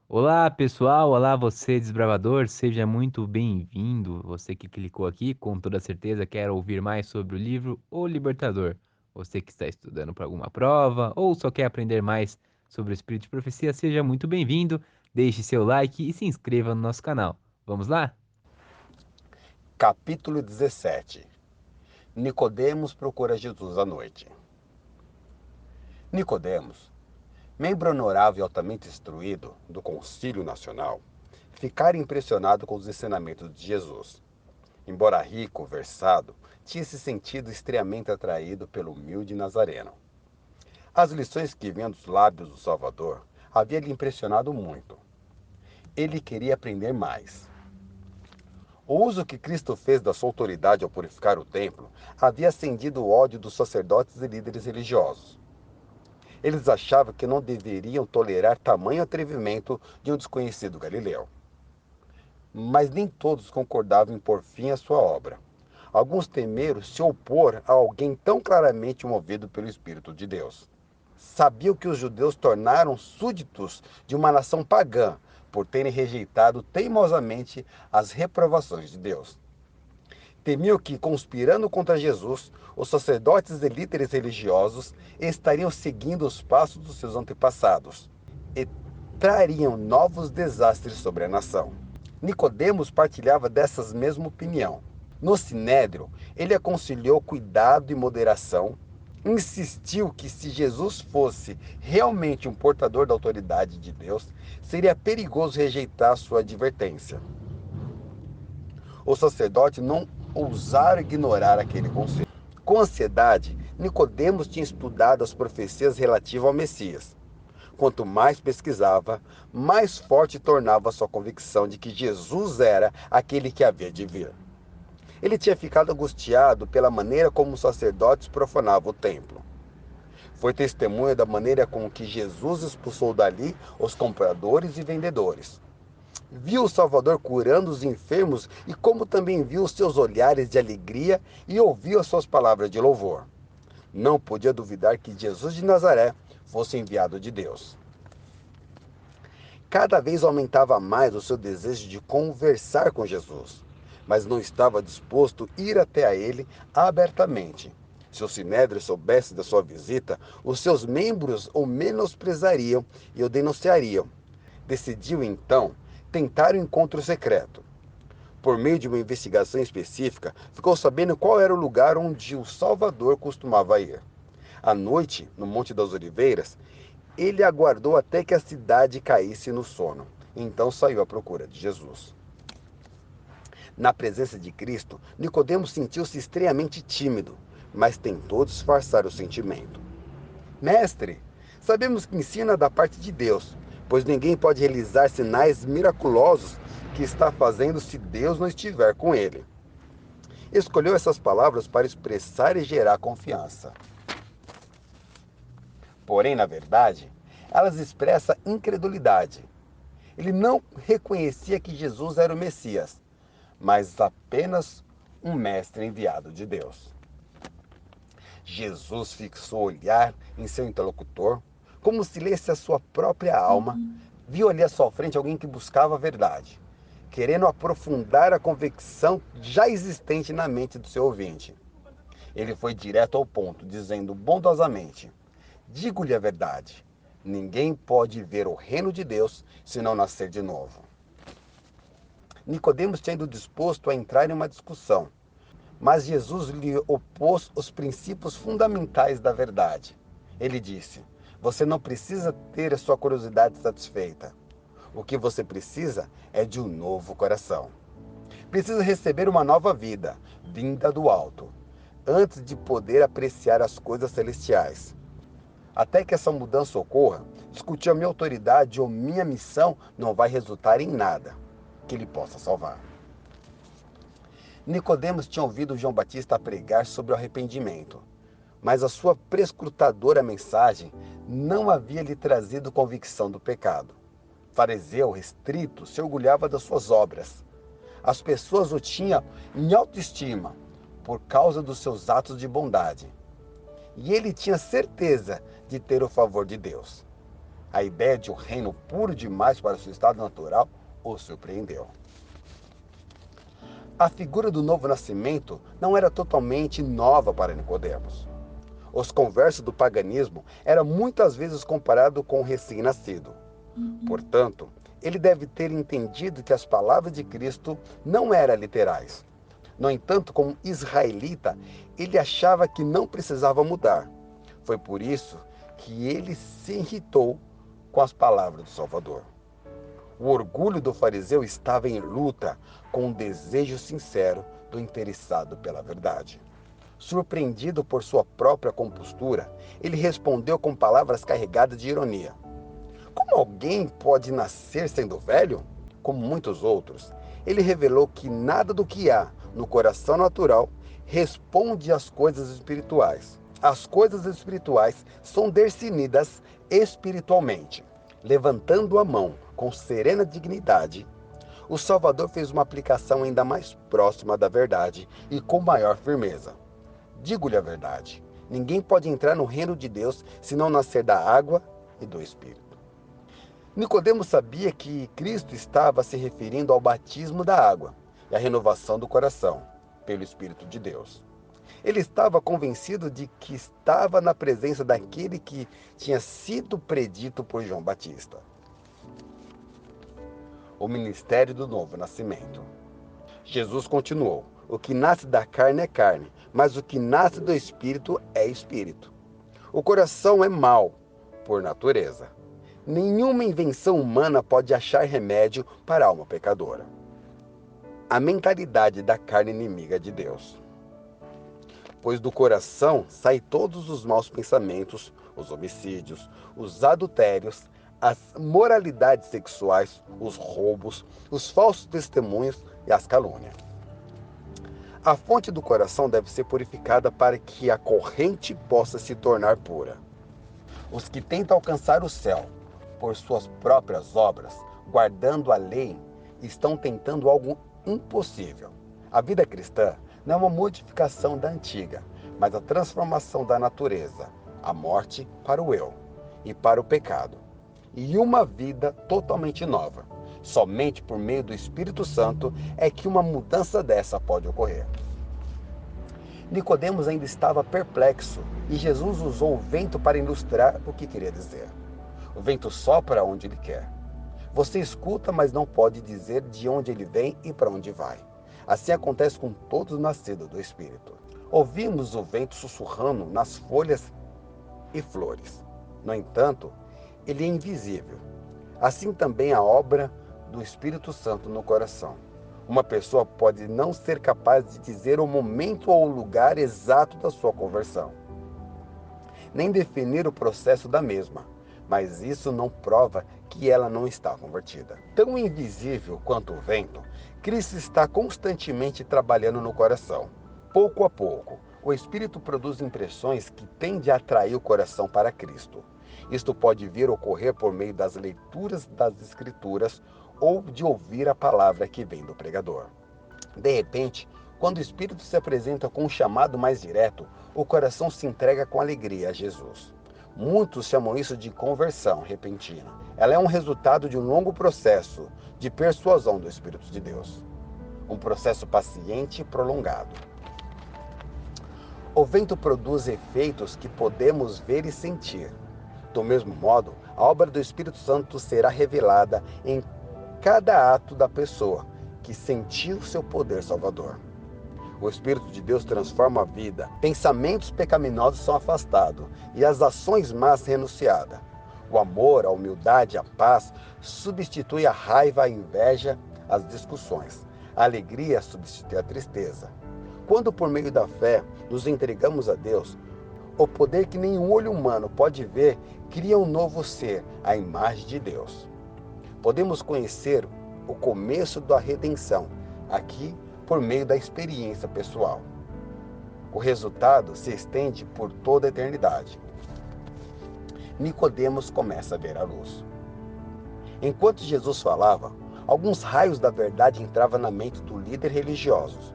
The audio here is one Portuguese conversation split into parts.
Olá, pessoal! Olá, você desbravador, seja muito bem-vindo. Você que clicou aqui, com toda certeza quer ouvir mais sobre o livro O Libertador. Você que está estudando para alguma prova ou só quer aprender mais sobre o Espírito de Profecia, seja muito bem-vindo. Deixe seu like e se inscreva no nosso canal. Vamos lá? Capítulo 17. Nicodemos procura Jesus à noite. Nicodemos, membro honorável e altamente instruído do Concílio Nacional, ficara impressionado com os ensinamentos de Jesus. Embora rico, versado, tinha se sentido extremamente atraído pelo humilde Nazareno. As lições que vinham dos lábios do Salvador haviam lhe impressionado muito. Ele queria aprender mais. O uso que Cristo fez da sua autoridade ao purificar o templo havia acendido o ódio dos sacerdotes e líderes religiosos. Eles achavam que não deveriam tolerar tamanho atrevimento de um desconhecido galileu. Mas nem todos concordavam em pôr fim à sua obra. Alguns temeram se opor a alguém tão claramente movido pelo Espírito de Deus. Sabiam que os judeus tornaram súditos de uma nação pagã por terem rejeitado teimosamente as reprovações de Deus. Temiam que, conspirando contra Jesus, os sacerdotes e líderes religiosos estariam seguindo os passos dos seus antepassados e trariam novos desastres sobre a nação. Nicodemos partilhava dessas mesma opinião. No Sinédrio, ele aconselhou cuidado e moderação, insistiu que se Jesus fosse realmente um portador da autoridade de Deus, seria perigoso rejeitar sua advertência. Os sacerdotes não ousaram ignorar aquele conselho. Com ansiedade, Nicodemos tinha estudado as profecias relativas ao Messias. Quanto mais pesquisava, mais forte tornava sua convicção de que Jesus era aquele que havia de vir. Ele tinha ficado angustiado pela maneira como os sacerdotes profanavam o templo. Foi testemunha da maneira com que Jesus expulsou dali os compradores e vendedores. Viu o Salvador curando os enfermos e como também viu os seus olhares de alegria e ouviu as suas palavras de louvor. Não podia duvidar que Jesus de Nazaré fosse enviado de Deus. Cada vez aumentava mais o seu desejo de conversar com Jesus, mas não estava disposto a ir até a ele abertamente. Se o Sinédrio soubesse da sua visita, os seus membros o menosprezariam e o denunciariam. Decidiu então tentar um encontro secreto. Por meio de uma investigação específica, ficou sabendo qual era o lugar onde o Salvador costumava ir. À noite, no Monte das Oliveiras, ele aguardou até que a cidade caísse no sono. Então saiu à procura de Jesus. Na presença de Cristo, Nicodemos sentiu-se extremamente tímido, mas tentou disfarçar o sentimento. Mestre, sabemos que ensina da parte de Deus, pois ninguém pode realizar sinais miraculosos que está fazendo se Deus não estiver com ele. Escolheu essas palavras para expressar e gerar confiança. Porém, na verdade, elas expressam incredulidade. Ele não reconhecia que Jesus era o Messias, mas apenas um mestre enviado de Deus. Jesus fixou o olhar em seu interlocutor, como se lesse a sua própria alma, viu ali à sua frente alguém que buscava a verdade, querendo aprofundar a convicção já existente na mente do seu ouvinte. Ele foi direto ao ponto, dizendo bondosamente: digo-lhe a verdade, ninguém pode ver o reino de Deus se não nascer de novo. Nicodemos tinha ido disposto a entrar em uma discussão, mas Jesus lhe opôs os princípios fundamentais da verdade. Ele disse: você não precisa ter a sua curiosidade satisfeita. O que você precisa é de um novo coração. Precisa receber uma nova vida, vinda do alto, antes de poder apreciar as coisas celestiais. Até que essa mudança ocorra, discutir a minha autoridade ou minha missão não vai resultar em nada que lhe possa salvar. Nicodemos tinha ouvido João Batista pregar sobre o arrependimento, mas a sua prescrutadora mensagem não havia lhe trazido convicção do pecado. Fariseu restrito se orgulhava das suas obras. As pessoas o tinham em autoestima por causa dos seus atos de bondade. E ele tinha certeza de ter o favor de Deus. A ideia de um reino puro demais para o seu estado natural o surpreendeu. A figura do novo nascimento não era totalmente nova para Nicodemos. Os conversos do paganismo eram muitas vezes comparados com o recém-nascido. Portanto, ele deve ter entendido que as palavras de Cristo não eram literais. No entanto, como israelita, ele achava que não precisava mudar. Foi por isso que ele se irritou com as palavras do Salvador. O orgulho do fariseu estava em luta com o desejo sincero do interessado pela verdade. Surpreendido por sua própria compostura, ele respondeu com palavras carregadas de ironia. Como alguém pode nascer sendo velho? Como muitos outros, ele revelou que nada do que há no coração natural responde às coisas espirituais. As coisas espirituais são discernidas espiritualmente. Levantando a mão com serena dignidade, o Salvador fez uma aplicação ainda mais próxima da verdade e com maior firmeza. Digo-lhe a verdade: ninguém pode entrar no reino de Deus se não nascer da água e do Espírito. Nicodemos sabia que Cristo estava se referindo ao batismo da água e à renovação do coração pelo Espírito de Deus. Ele estava convencido de que estava na presença daquele que tinha sido predito por João Batista. O ministério do novo nascimento. Jesus continuou: o que nasce da carne é carne, mas o que nasce do Espírito é Espírito. O coração é mau, por natureza. Nenhuma invenção humana pode achar remédio para a alma pecadora. A mentalidade da carne inimiga de Deus. Pois do coração saem todos os maus pensamentos, os homicídios, os adultérios, as moralidades sexuais, os roubos, os falsos testemunhos e as calúnias. A fonte do coração deve ser purificada para que a corrente possa se tornar pura. Os que tentam alcançar o céu por suas próprias obras, guardando a lei, estão tentando algo impossível. A vida cristã não é uma modificação da antiga, mas a transformação da natureza, a morte para o eu e para o pecado, e uma vida totalmente nova. Somente por meio do Espírito Santo é que uma mudança dessa pode ocorrer. Nicodemos ainda estava perplexo e Jesus usou o vento para ilustrar o que queria dizer. O vento sopra onde ele quer. Você escuta, mas não pode dizer de onde ele vem e para onde vai. Assim acontece com todos os nascidos do Espírito. Ouvimos o vento sussurrando nas folhas e flores. No entanto, ele é invisível. Assim também a obra do Espírito Santo no coração. Uma pessoa pode não ser capaz de dizer o momento ou o lugar exato da sua conversão, nem definir o processo da mesma, mas isso não prova que ela não está convertida. Tão invisível quanto o vento, Cristo está constantemente trabalhando no coração. Pouco a pouco, o Espírito produz impressões que tendem a atrair o coração para Cristo. Isto pode vir a ocorrer por meio das leituras das Escrituras ou de ouvir a palavra que vem do pregador. De repente, quando o Espírito se apresenta com um chamado mais direto, o coração se entrega com alegria a Jesus. Muitos chamam isso de conversão repentina. Ela é um resultado de um longo processo de persuasão do Espírito de Deus. Um processo paciente e prolongado. O vento produz efeitos que podemos ver e sentir. Do mesmo modo, a obra do Espírito Santo será revelada em cada ato da pessoa que sentiu seu poder salvador. O Espírito de Deus transforma a vida. Pensamentos pecaminosos são afastados e as ações más renunciadas. O amor, a humildade, a paz substitui a raiva, a inveja, as discussões. A alegria substitui a tristeza. Quando, por meio da fé, nos entregamos a Deus, o poder que nenhum olho humano pode ver cria um novo ser, a imagem de Deus. Podemos conhecer o começo da redenção aqui por meio da experiência pessoal. O resultado se estende por toda a eternidade. Nicodemos começa a ver a luz. Enquanto Jesus falava, alguns raios da verdade entravam na mente do líder religioso.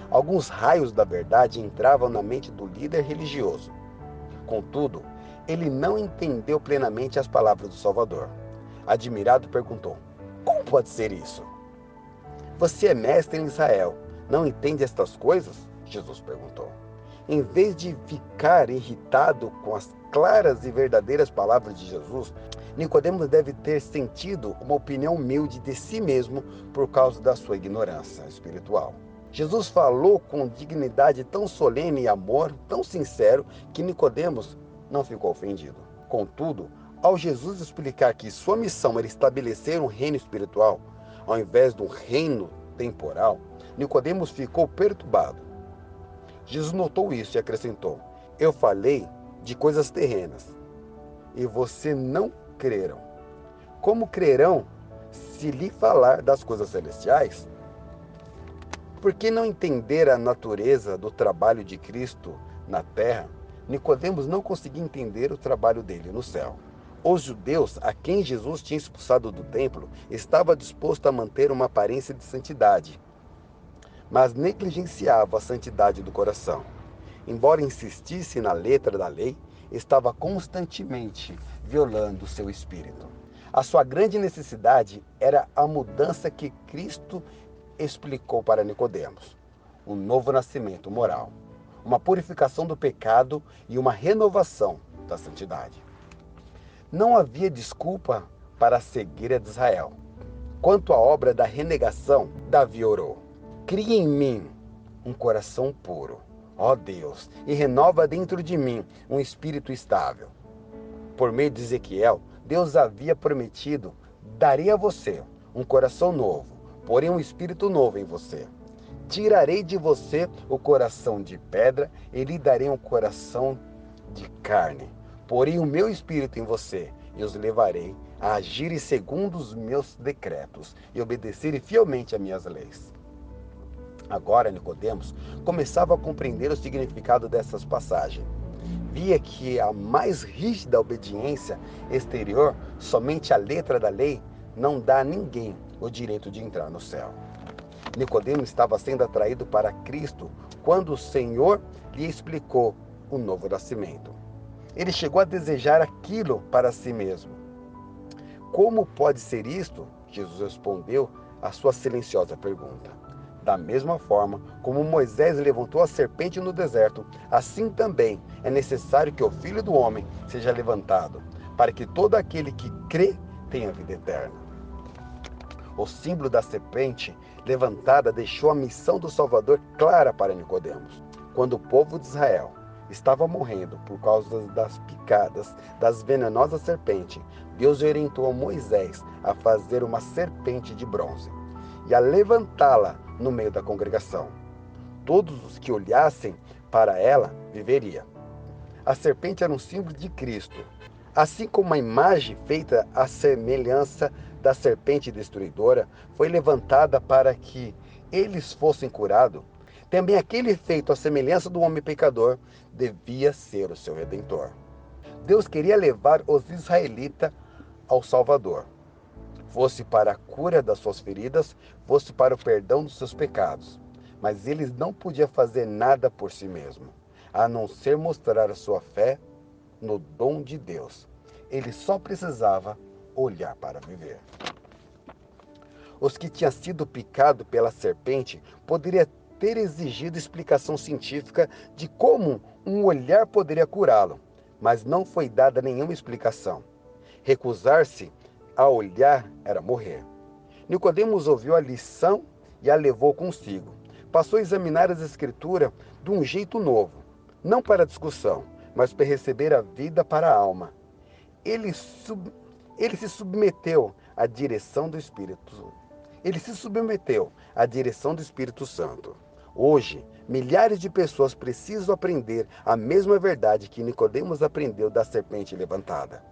Alguns raios da verdade entravam na mente do líder religioso. Contudo, Ele não entendeu plenamente as palavras do Salvador. Admirado, perguntou: Como pode ser isso? Você é mestre em Israel, não entende estas coisas? Jesus perguntou. Em vez de ficar irritado com as claras e verdadeiras palavras de Jesus, Nicodemos deve ter sentido uma opinião humilde de si mesmo por causa da sua ignorância espiritual. Jesus falou com dignidade tão solene e amor tão sincero que Nicodemos não ficou ofendido. Contudo, ao Jesus explicar que sua missão era estabelecer um reino espiritual, ao invés de um reino temporal, Nicodemos ficou perturbado. Jesus notou isso e acrescentou: Eu falei de coisas terrenas, e você não creram. Como crerão se lhe falar das coisas celestiais? Por que não entender a natureza do trabalho de Cristo na terra, Nicodemos não conseguia entender o trabalho dele no céu. Os judeus, a quem Jesus tinha expulsado do templo, estavam dispostos a manter uma aparência de santidade, mas negligenciavam a santidade do coração. Embora insistisse na letra da lei, estava constantemente violando seu espírito. A sua grande necessidade era a mudança que Cristo explicou para Nicodemos: um novo nascimento moral, uma purificação do pecado e uma renovação da santidade. Não havia desculpa para a cegueira de Israel. Quanto à obra da renegação, Davi orou: Cria em mim um coração puro, ó Deus, e renova dentro de mim um espírito estável. Por meio de Ezequiel, Deus havia prometido: darei a você um coração novo, porém um espírito novo em você. Tirarei de você o coração de pedra e lhe darei um coração de carne. Porém o meu espírito em você, e os levarei a agirem segundo os meus decretos e obedecerem fielmente às minhas leis. Agora Nicodemos começava a compreender o significado dessas passagens. Via que a mais rígida obediência exterior, somente a letra da lei, não dá a ninguém o direito de entrar no céu. Nicodemos estava sendo atraído para Cristo quando o Senhor lhe explicou o novo nascimento. Ele chegou a desejar aquilo para si mesmo. Como pode ser isto? Jesus respondeu à sua silenciosa pergunta. Da mesma forma como Moisés levantou a serpente no deserto, assim também é necessário que o Filho do Homem seja levantado, para que todo aquele que crê tenha vida eterna. O símbolo da serpente levantada deixou a missão do Salvador clara para Nicodemos. Quando o povo de Israel estava morrendo por causa das picadas das venenosas serpentes, Deus orientou a Moisés a fazer uma serpente de bronze e a levantá-la no meio da congregação. Todos os que olhassem para ela viveriam. A serpente era um símbolo de Cristo. Assim como a imagem feita à semelhança da serpente destruidora foi levantada para que eles fossem curados, também aquele feito à semelhança do homem pecador devia ser o seu redentor. Deus queria levar os israelitas ao Salvador, fosse para a cura das suas feridas, fosse para o perdão dos seus pecados. Mas eles não podiam fazer nada por si mesmos, a não ser mostrar a sua fé no dom de Deus. Ele só precisava olhar para viver. Os que tinham sido picados pela serpente poderiam ter exigido explicação científica de como um olhar poderia curá-lo, mas não foi dada nenhuma explicação. Recusar-se a olhar era morrer. Nicodemos ouviu a lição e a levou consigo. Passou a examinar as escrituras de um jeito novo, não para discussão, mas para receber a vida para a alma. Ele se submeteu à direção do Espírito. Ele se submeteu à direção do Espírito Santo. Hoje, milhares de pessoas precisam aprender a mesma verdade que Nicodemos aprendeu da serpente levantada.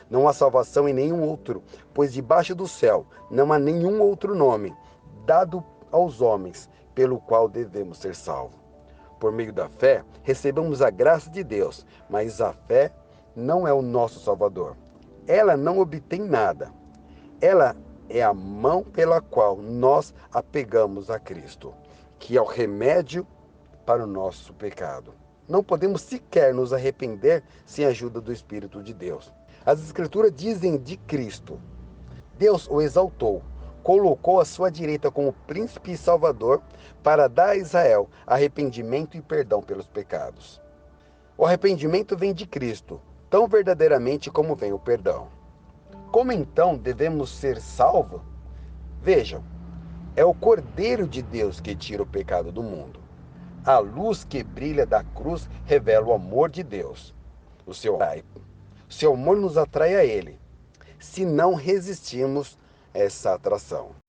Não há salvação em nenhum outro, pois debaixo do céu não há nenhum outro nome dado aos homens pelo qual devemos ser salvos. Por meio da fé, recebemos a graça de Deus, mas a fé não é o nosso Salvador. Ela não obtém nada. Ela é a mão pela qual nós apegamos a Cristo, que é o remédio para o nosso pecado. não podemos sequer nos arrepender sem a ajuda do Espírito de Deus. As Escrituras dizem de Cristo: Deus o exaltou, colocou à sua direita como príncipe e salvador para dar a Israel arrependimento e perdão pelos pecados. O arrependimento vem de Cristo, tão verdadeiramente como vem o perdão. Como então devemos ser salvos? Vejam, é o Cordeiro de Deus que tira o pecado do mundo. A luz que brilha da cruz revela o amor de Deus. O seu amor nos atrai a Ele, se não resistimos a essa atração.